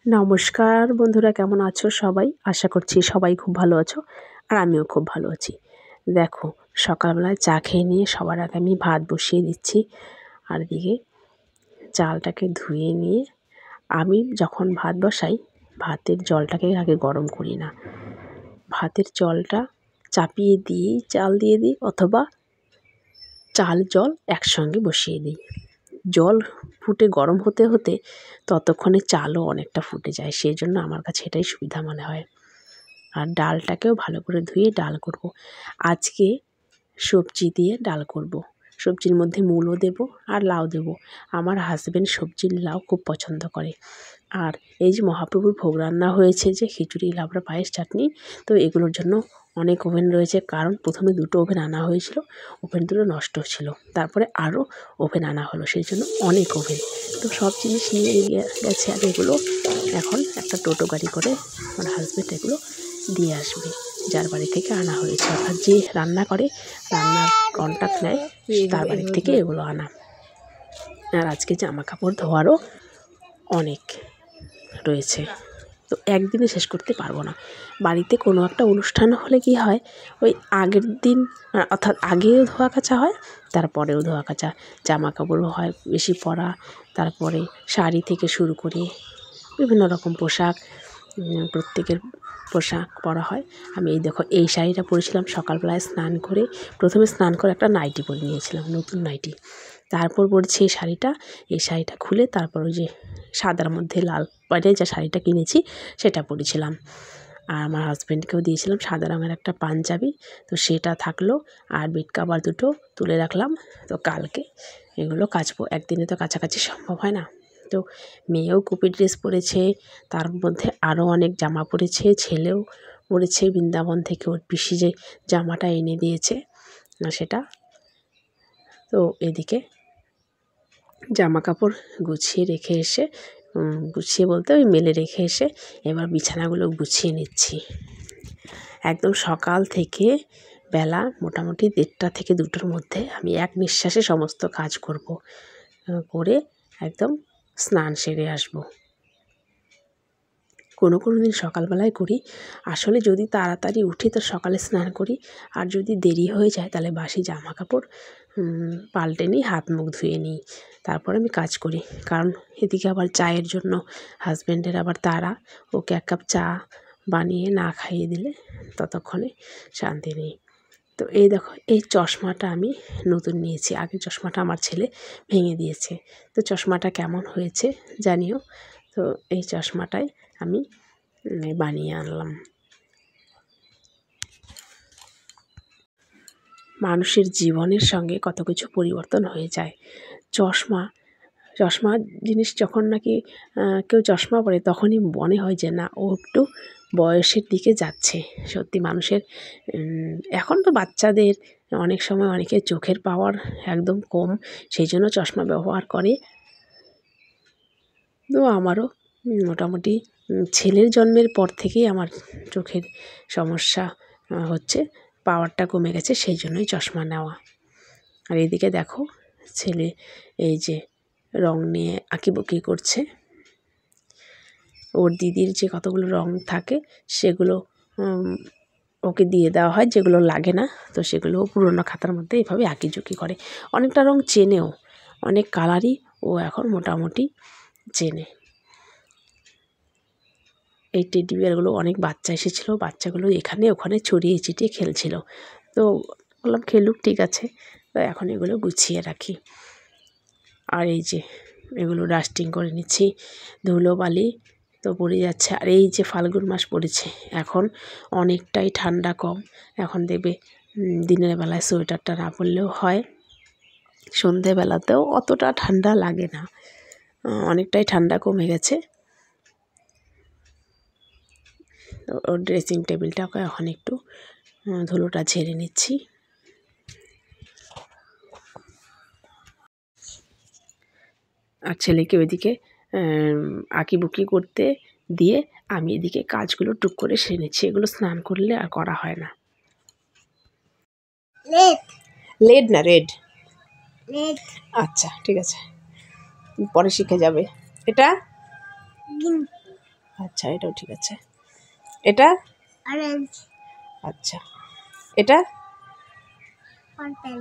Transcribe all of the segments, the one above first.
নমস্কার বন্ধুরা, কেমন আছো সবাই? আশা করছি সবাই খুব ভালো আছো, আর আমিও খুব ভালো আছি। দেখো, সকালবেলায় চা খেয়ে নিয়ে সবার আগে আমি ভাত বসিয়ে দিচ্ছি। আর এদিকে চালটাকে ধুয়ে নিয়ে আমি যখন ভাত বসাই, ভাতের জলটাকে আগে গরম করি না। ভাতের জলটা চাপিয়ে দিয়েই চাল দিয়ে দিই, অথবা চাল জল একসঙ্গে বসিয়ে দিই। জল ফুটে গরম হতে হতে ততক্ষণে চালও অনেকটা ফুটে যায়, সেই জন্য আমার কাছে এটাই সুবিধা মনে হয়। আর ডালটাকেও ভালো করে ধুয়ে ডাল করব। আজকে সবজি দিয়ে ডাল করব। সবজির মধ্যে মূলো দেব আর লাউ দেব। আমার হাজব্যান্ড সবজির লাউ খুব পছন্দ করে। আর এই যে মহাপ্রভুর ভোগ রান্না হয়েছে, যে খিচুড়ি, লাবড়া, পায়েস, চাটনি, তো এগুলোর জন্য অনেক ওভেন রয়েছে। কারণ প্রথমে 2টো ওভেন আনা হয়েছিল, ওভেন দুটো নষ্ট ছিল, তারপরে আরও ওভেন আনা হলো, সেই জন্য অনেক ওভেন। তো সব জিনিস নিয়ে গেছে, আর এগুলো এখন একটা টোটো গাড়ি করে আমার হাজব্যান্ড এগুলো দিয়ে আসবে, যার বাড়ি থেকে আনা হয়েছে। অর্থাৎ যে রান্না করে, রান্নার কন্ট্রাক্ট নেয়, তার বাড়ির থেকে এগুলো আনা। আর আজকে জামা কাপড় ধোয়ারও অনেক রয়েছে, তো একদিনে শেষ করতে পারবো না। বাড়িতে কোনো একটা অনুষ্ঠান হলে কি হয়, ওই আগের দিন, অর্থাৎ আগেও ধোয়া কাচা হয়, তারপরেও ধোয়া কাচা। জামা কাপড়ও হয় বেশি পরা, তারপরে শাড়ি থেকে শুরু করে বিভিন্ন রকম পোশাক, প্রত্যেকের পোশাক পরা হয়। আমি এই দেখো, এই শাড়িটা পরেছিলাম সকালবেলায় স্নান করে। প্রথমে স্নান করে একটা নাইটি পরে নিয়েছিলাম, নতুন নাইটি। তারপর পরেছি এই শাড়িটা। এই শাড়িটা খুলে তারপর ওই যে সাদার মধ্যে লাল পাড়ে যে শাড়িটা কিনেছি সেটা পরেছিলাম। আর আমার হাজব্যান্ডকেও দিয়েছিলাম সাদা রঙের একটা পাঞ্জাবি, তো সেটা থাকলো। আর বেড কাভার 2টো তুলে রাখলাম। তো কালকে এগুলো কাচবো, একদিনে তো কাছাকাছি সম্ভব হয় না। তো মেয়েও কুপি ড্রেস পরেছে, তার মধ্যে আরও অনেক জামা পরেছে, ছেলেও পরেছে বৃন্দাবন থেকে ওর পিসি যে জামাটা এনে দিয়েছে সেটা। তো এদিকে জামা কাপড় গুছিয়ে রেখে এসে, গুছিয়ে বলতে ওই মেলে রেখে এসে এবার বিছানাগুলো গুছিয়ে নিচ্ছি। একদম সকাল থেকে বেলা মোটামুটি 1টা থেকে 2টোর মধ্যে আমি এক নিঃশ্বাসে সমস্ত কাজ করব, করে একদম স্নান সেরে আসব। কোনো দিন সকালবেলায় করি। আসলে যদি তাড়াতাড়ি উঠি তো সকালে স্নান করি, আর যদি দেরি হয়ে যায় তাহলে বাসি জামা কাপড় পাল্টে নিই, হাত মুখ ধুয়ে নিই, তারপর আমি কাজ করি। কারণ এদিকে আবার চায়ের জন্য হাজব্যান্ডের আবার তাড়া, ওকে 1 কাপ চা বানিয়ে না খাইয়ে দিলে ততক্ষণে শান্তি নেই। তো এই দেখো, এই চশমাটা আমি নতুন নিয়েছি, আগের চশমাটা আমার ছেলে ভেঙে দিয়েছে। তো চশমাটা কেমন হয়েছে জানিও। তো এই চশমাটাই আমি বানিয়ে আনলাম। মানুষের জীবনের সঙ্গে কত কিছু পরিবর্তন হয়ে যায়। চশমা জিনিস যখন নাকি কেউ চশমা পরে, তখনই মনে হয় যে না, ও একটু বয়সের দিকে যাচ্ছে। সত্যি মানুষের এখন তো বাচ্চাদের অনেক সময় অনেকের চোখের পাওয়ার একদম কম, সেই জন্য চশমা ব্যবহার করে। তো আমারও মোটামুটি ছেলের জন্মের পর থেকেই আমার চোখের সমস্যা হচ্ছে, পাওয়ারটা কমে গেছে, সেই জন্যই চশমা নেওয়া। আর এদিকে দেখো, ছেলে এই যে রং নিয়ে আঁকিবুকি করছে। ওর দিদির যে কতগুলো রং থাকে সেগুলো ওকে দিয়ে দেওয়া হয়, যেগুলো লাগে না তো সেগুলো পুরোনো খাতার মধ্যে এভাবে আঁকিঝুঁকি করে। অনেকটা রং চেনেও, অনেক কালারই ও এখন মোটামুটি চেনে। এই টেডি বিয়ারগুলো অনেক বাচ্চা এসেছিলো, বাচ্চাগুলো এখানে ওখানে ছড়িয়ে ছিটিয়ে খেলছিল। তো বললাম খেলুক, ঠিক আছে। তো এখন এগুলো গুছিয়ে রাখি। আর এই যে এগুলো ডাস্টিং করে নিচ্ছি, ধুলোবালি তো পড়ে যাচ্ছে। আর এই যে ফাল্গুন মাস পড়েছে, এখন অনেকটাই ঠান্ডা কম। এখন দেখবে দিনের বেলায় সোয়েটারটা না পরলেও হয়, সন্ধেবেলাতেও অতটা ঠান্ডা লাগে না, অনেকটাই ঠান্ডা কমে গেছে। ওর ড্রেসিং টেবিলটাকে এখন একটু ধুলোটা ঝেড়ে নিচ্ছি। আর ছেলেকে ওইদিকে আঁকিবুকি করতে দিয়ে আমি এদিকে কাজগুলো টুক করে সেরে নিচ্ছি। এগুলো স্নান করলে আর করা হয় না। লেড না রেড, আচ্ছা ঠিক আছে, পরে শিখে যাবে। এটা আচ্ছা, এটাও ঠিক আছে। এটা অরেঞ্জ। আচ্ছা, এটা পার্পল।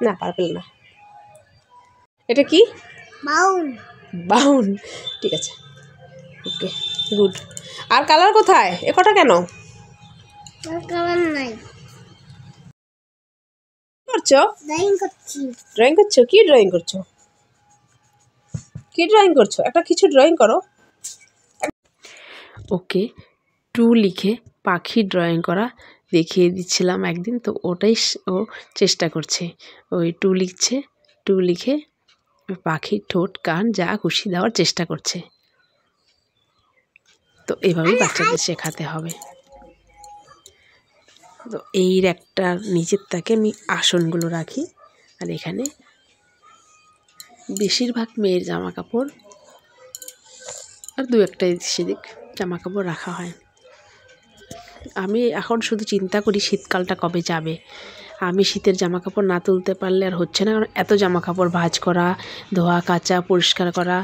না, পার্পল না। এটা কি? ব্রাউন। ব্রাউন, ঠিক আছে, ওকে, গুড। আর কালার কোথায়? এ কটা কেন কালার নাই। করছো? ড্রয়িং করছি। ড্রয়িং করছো? কি ড্রয়িং করছো? কি ড্রয়িং করছো? একটা কিছু ড্রয়িং করো। ওকে, টু লিখে পাখি ড্রয়িং করা দেখিয়ে দিচ্ছিলাম একদিন, তো ওটাই ও চেষ্টা করছে। ওই টু লিখছে, টু লিখে পাখির ঠোঁট কান যা খুশি দেওয়ার চেষ্টা করছে। তো এভাবেই বাচ্চাদের শেখাতে হবে। তো এই একটা নিচের তাকে আমি আসনগুলো রাখি, আর এখানে বেশিরভাগ মেয়ের জামা কাপড় আর দু একটা সেদিক জামা কাপড় রাখা হয়। আমি এখন শুধু চিন্তা করি শীতকালটা কবে যাবে। আমি শীতের জামা কাপড় না তুলতে পারলে আর হচ্ছে না, কারণ এত জামা কাপড় ভাঁজ করা, ধোয়া কাচা, পরিষ্কার করা,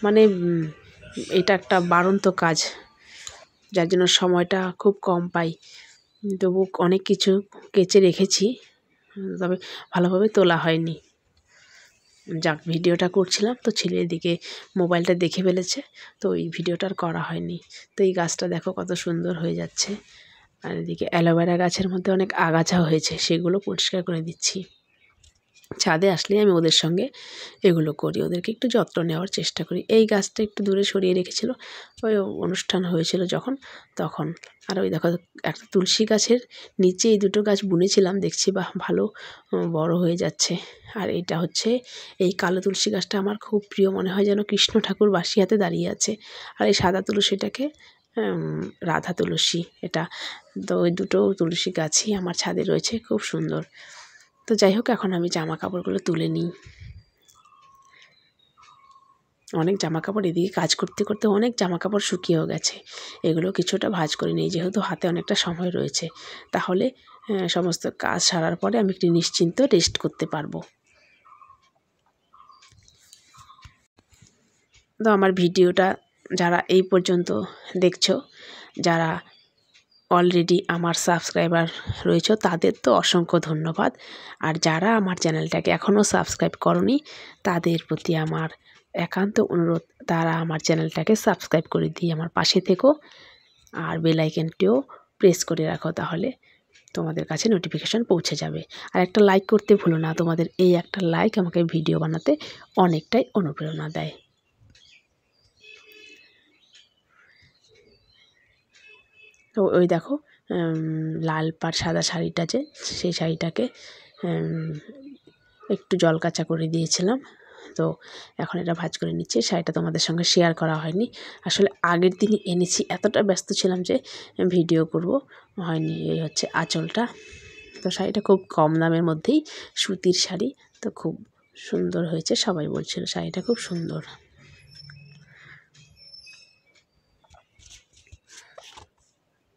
মানে এটা একটা বাড়ন্ত কাজ, যার জন্য সময়টা খুব কম পাই। তবু অনেক কিছু কেচে রেখেছি, তবে ভালোভাবে তোলা হয়নি। যাক, ভিডিওটা করছিলাম তো ছেলে এদিকে মোবাইলটা দেখে ফেলেছে, তো এই ভিডিওটা আর করা হয়নি। তো এই গাছটা দেখো কত সুন্দর হয়ে যাচ্ছে, আর এদিকে অ্যালোভেরা গাছের মধ্যে অনেক আগাছা হয়েছে, সেগুলো পরিষ্কার করে দিচ্ছি। ছাদে আসলেই আমি ওদের সঙ্গে এগুলো করি, ওদেরকে একটু যত্ন নেওয়ার চেষ্টা করি। এই গাছটা একটু দূরে সরিয়ে রেখেছিল, ওই অনুষ্ঠান হয়েছিল যখন, তখন। আর ওই দেখো একটা তুলসী গাছের নিচে এই দুটো গাছ বুনেছিলাম, দেখছি বাহ ভালো বড় হয়ে যাচ্ছে। আর এটা হচ্ছে এই কালো তুলসী গাছটা আমার খুব প্রিয়, মনে হয় যেন কৃষ্ণ ঠাকুর বাঁশি হাতে দাঁড়িয়ে আছে। আর এই সাদা তুলসীটাকে রাধা তুলসী এটা। তো ওই দুটো তুলসী গাছই আমার ছাদে রয়েছে, খুব সুন্দর। তো যাই হোক, এখন আমি জামা কাপড়গুলো তুলে নিই। অনেক জামা কাপড় এদিকে কাজ করতে করতে অনেক জামা কাপড় শুকিয়েও গেছে, এগুলো কিছুটা ভাঁজ করে নিই, যেহেতু হাতে অনেকটা সময় রয়েছে। তাহলে সমস্ত কাজ সারার পরে আমি একটু নিশ্চিন্ত রেস্ট করতে পারবো। তো আমার ভিডিওটা যারা এই পর্যন্ত দেখছো, যারা অলরেডি আমার সাবস্ক্রাইবার রয়েছে, তাদের তো অসংখ্য ধন্যবাদ। আর যারা আমার চ্যানেলটাকে এখনও সাবস্ক্রাইব করনি, তাদের প্রতি আমার একান্ত অনুরোধ, তারা আমার চ্যানেলটাকে সাবস্ক্রাইব করে দিয়ে আমার পাশে থেকো, আর বেল আইকনটিও প্রেস করে রাখো, তাহলে তোমাদের কাছে নোটিফিকেশান পৌঁছে যাবে। আর একটা লাইক করতে ভুলো না, তোমাদের এই একটা লাইক আমাকে ভিডিও বানাতে অনেকটাই অনুপ্রেরণা দেয়। তো ওই দেখো লাল পাড় সাদা শাড়িটা, যে সেই শাড়িটাকে একটু জল কাচা করে দিয়েছিলাম, তো এখন এটা ভাঁজ করে নিচ্ছি। শাড়িটা তোমাদের সঙ্গে শেয়ার করা হয়নি, আসলে আগের দিনই এনেছি, এতটা ব্যস্ত ছিলাম যে ভিডিও করব হয়নি। এই হচ্ছে আঁচলটা। তো শাড়িটা খুব কম দামের মধ্যেই, সুতির শাড়ি, তো খুব সুন্দর হয়েছে, সবাই বলছিল শাড়িটা খুব সুন্দর।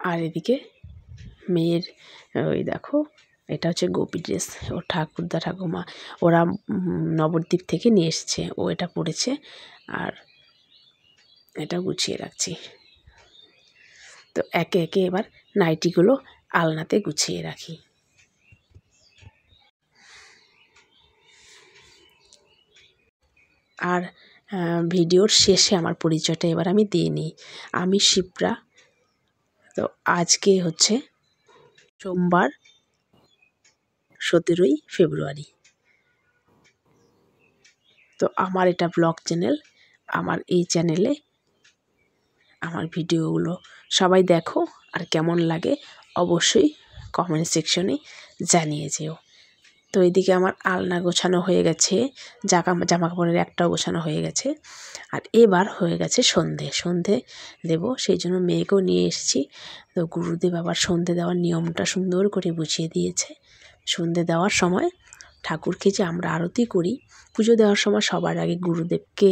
আর এদিকে মেয়ের ওই দেখো, এটা হচ্ছে গোপী ড্রেস, ওর ঠাকুরদা ঠাকুমা ওরা নবদ্বীপ থেকে নিয়ে এসছে, ও এটা পরেছে, আর এটা গুছিয়ে রাখছি। তো একে একে এবার নাইটিগুলো আলনাতে গুছিয়ে রাখি। আর ভিডিওর শেষে আমার পরিচয়টা এবার আমি দিয়ে নিই। আমি শিপ্রা। তো আজকে হচ্ছে সোমবার, 17ই ফেব্রুয়ারি। তো আমার এটা ব্লগ চ্যানেল। আমার এই চ্যানেলে আমার ভিডিওগুলো সবাই দেখো, আর কেমন লাগে অবশ্যই কমেন্ট সেকশনে জানিয়ে যেও। তো এইদিকে আমার আলনা গোছানো হয়ে গেছে, জামা কাপড়ের একটাও গোছানো হয়ে গেছে, আর এবার হয়ে গেছে সন্ধে দেব, সেই জন্য মেয়েকেও নিয়ে এসেছি। তো গুরুদেব আবার সন্ধে দেওয়ার নিয়মটা সুন্দর করে বুঝিয়ে দিয়েছে। সন্ধে দেওয়ার সময় ঠাকুরকে যে আমরা আরতি করি, পুজো দেওয়ার সময় সবার আগে গুরুদেবকে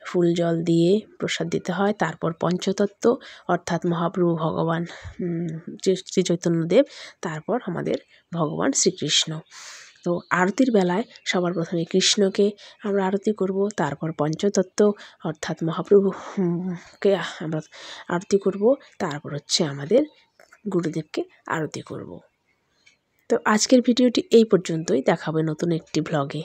ফুল জল দিয়ে প্রসাদ দিতে হয়, তারপর পঞ্চতত্ত্ব অর্থাৎ মহাপ্রভু ভগবান শ্রী চৈতন্যদেব, তারপর আমাদের ভগবান শ্রীকৃষ্ণ। তো আরতির বেলায় সবার প্রথমে কৃষ্ণকে আমরা আরতি করব, তারপর পঞ্চতত্ত্ব অর্থাৎ মহাপ্রভুকে আমরা আরতি করব, তারপর হচ্ছে আমাদের গুরুদেবকে আরতি করব। তো আজকের ভিডিওটি এই পর্যন্তই, দেখাবে নতুন একটি ব্লগে।